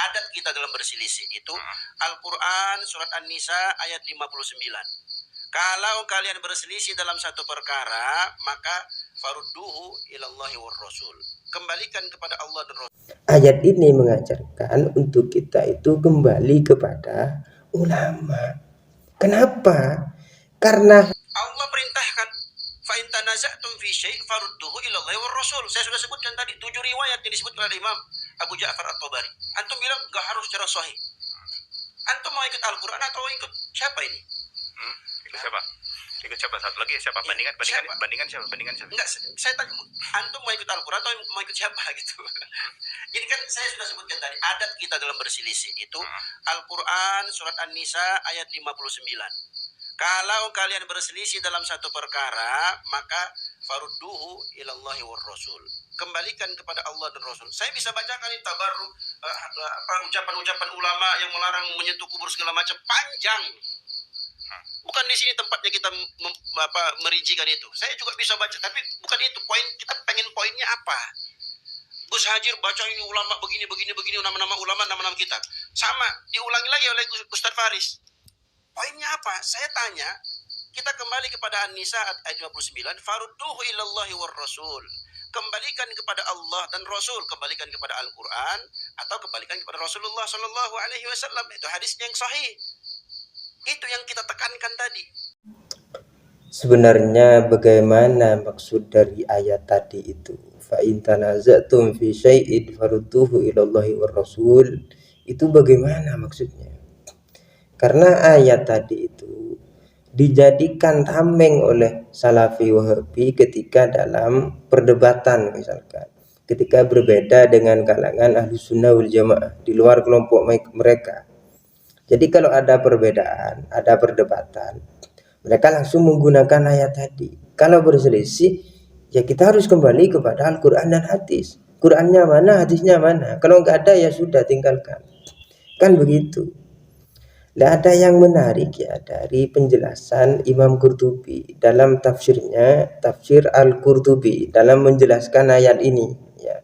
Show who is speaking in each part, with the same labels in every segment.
Speaker 1: adat kita dalam berselisih itu Al-Quran surat An-Nisa ayat 59. Kalau kalian berselisih dalam satu perkara, maka farudduhu ilallahi war rasul. Kembalikan kepada Allah dan Rasul.
Speaker 2: Ayat ini mengajarkan untuk kita itu kembali kepada ulama. Kenapa? Karena
Speaker 1: Allah perintahkan fa in tanaza'tum fi syai' farudduhu ilallahi war rasul. Saya sudah sebutkan tadi 7 riwayat yang disebutkan oleh Imam Abu Ja'far At-Tabari. Antum bilang enggak harus secara sahih. Antum mau ikut Al-Quran atau ikut siapa ini?
Speaker 3: Ikut siapa? Ikut siapa? Satu lagi siapa? Bandingan siapa?
Speaker 1: Enggak, saya tanya, antum mau ikut Al-Quran atau mau ikut siapa gitu. Jadi kan saya sudah sebutkan tadi, adat kita dalam berselisih itu Al-Quran surat An-Nisa ayat 59. Kalau kalian berselisih dalam satu perkara, maka farudduhu ilallahi war rasul. Kembalikan kepada Allah dan Rasul. Saya bisa bacakan ini tabarruk ucapan-ucapan ulama yang melarang menyentuh kubur segala macam, panjang. Bukan di sini tempatnya kita merincikan itu. Saya juga bisa baca, tapi bukan itu poin. Kita pengen poinnya apa? Gus Hajir baca ini ulama begini, nama-nama ulama, nama-nama kitab. Sama, diulangi lagi oleh Ustaz Faris. Poinnya apa? Saya tanya, kita kembali kepada An-Nisa ayat 59, farudduhu ilallahi war rasul. Kembalikan kepada Allah dan Rasul, kembalikan kepada Al-Quran atau kembalikan kepada Rasulullah Shallallahu Alaihi Wasallam. Itu hadis yang sahih. Itu yang kita tekankan tadi.
Speaker 2: Sebenarnya bagaimana maksud dari ayat tadi itu? Fa in tanaza'tum fi syai'in farudduhu ilallahi war rasul. Itu bagaimana maksudnya? Karena ayat tadi itu dijadikan tameng oleh Salafi Wahabi ketika dalam perdebatan, misalkan ketika berbeda dengan kalangan Ahlus Sunnah wal Jamaah di luar kelompok mereka. Jadi kalau ada perbedaan, ada perdebatan, mereka langsung menggunakan ayat tadi. Kalau berselisih, ya kita harus kembali kepada Al-Quran dan hadis. Qurannya mana, hadisnya mana. Kalau nggak ada ya sudah, tinggalkan. Kan begitu. Tidak ada yang menarik ya dari penjelasan Imam Qurtubi dalam tafsirnya, tafsir Al-Qurtubi dalam menjelaskan ayat ini ya.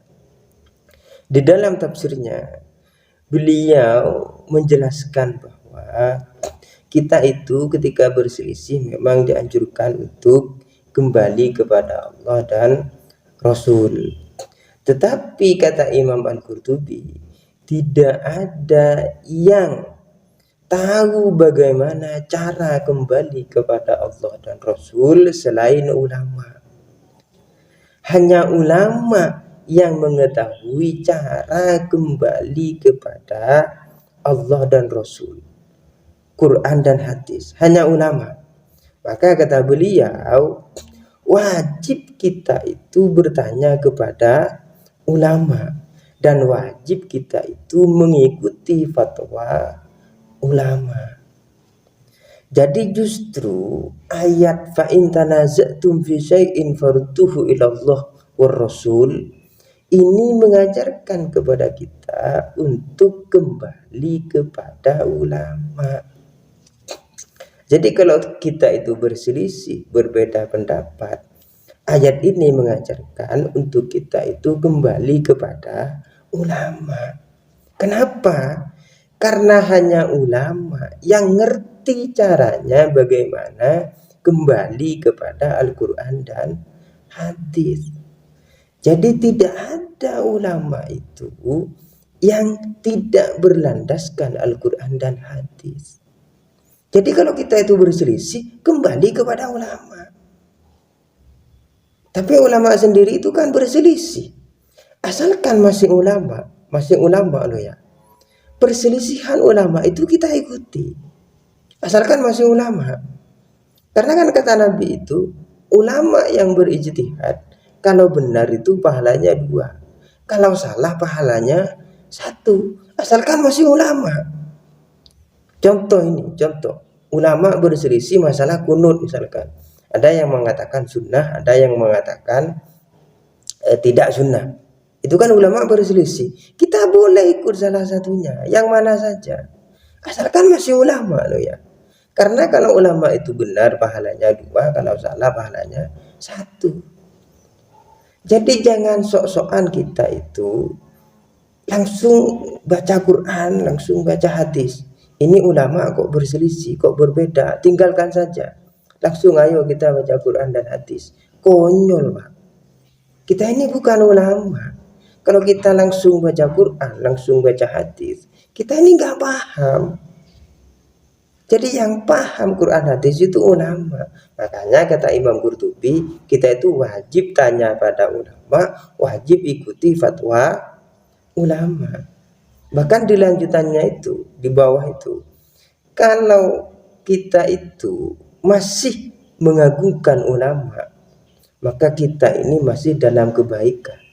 Speaker 2: Di dalam tafsirnya beliau menjelaskan bahwa kita itu ketika berselisih memang dianjurkan untuk kembali kepada Allah dan Rasul. Tetapi kata Imam Al-Qurtubi, tidak ada yang tahu bagaimana cara kembali kepada Allah dan Rasul selain ulama. Hanya ulama yang mengetahui cara kembali kepada Allah dan Rasul, Quran dan hadis. Hanya ulama. Maka kata beliau, wajib kita itu bertanya kepada ulama dan wajib kita itu mengikuti fatwa ulama. Jadi justru ayat fa in tanaza'tum fi syai'in farudduhu ilallah war rasul ini mengajarkan kepada kita untuk kembali kepada ulama. Jadi kalau kita itu berselisih, berbeda pendapat, ayat ini mengajarkan untuk kita itu kembali kepada ulama. Kenapa? Karena hanya ulama yang ngerti caranya bagaimana kembali kepada Al-Quran dan hadis. Jadi tidak ada ulama itu yang tidak berlandaskan Al-Quran dan hadis. Jadi kalau kita itu berselisih, kembali kepada ulama. Tapi ulama sendiri itu kan berselisih. Asalkan masih ulama loh ya. Perselisihan ulama itu kita ikuti, asalkan masih ulama. Karena kan kata Nabi itu, ulama yang berijtihad, kalau benar itu pahalanya 2, kalau salah pahalanya 1, asalkan masih ulama. Contoh, ulama berselisih masalah kunut misalkan. Ada yang mengatakan sunnah, ada yang mengatakan tidak sunnah. Itu kan ulama berselisih. Kita boleh ikut salah satunya, yang mana saja, asalkan masih ulama loh ya. Karena kalau ulama itu benar pahalanya 2, kalau salah pahalanya 1. Jadi jangan sok-sokan kita itu langsung baca Quran, langsung baca hadis. Ini ulama kok berselisih, kok berbeda, tinggalkan saja. Langsung ayo kita baca Quran dan hadis. Konyol, Pak. Kita ini bukan ulama. Kalau kita langsung baca Quran, langsung baca hadis, kita ini nggak paham. Jadi yang paham Quran hadis itu ulama. Makanya kata Imam Qurtubi, kita itu wajib tanya pada ulama, wajib ikuti fatwa ulama. Bahkan di lanjutannya itu, di bawah itu, kalau kita itu masih mengagungkan ulama, maka kita ini masih dalam kebaikan.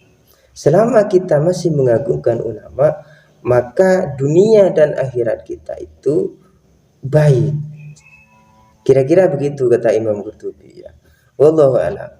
Speaker 2: Selama kita masih mengagungkan ulama, maka dunia dan akhirat kita itu baik. Kira-kira begitu kata Imam Qurtubi ya. Wallahu a'lam.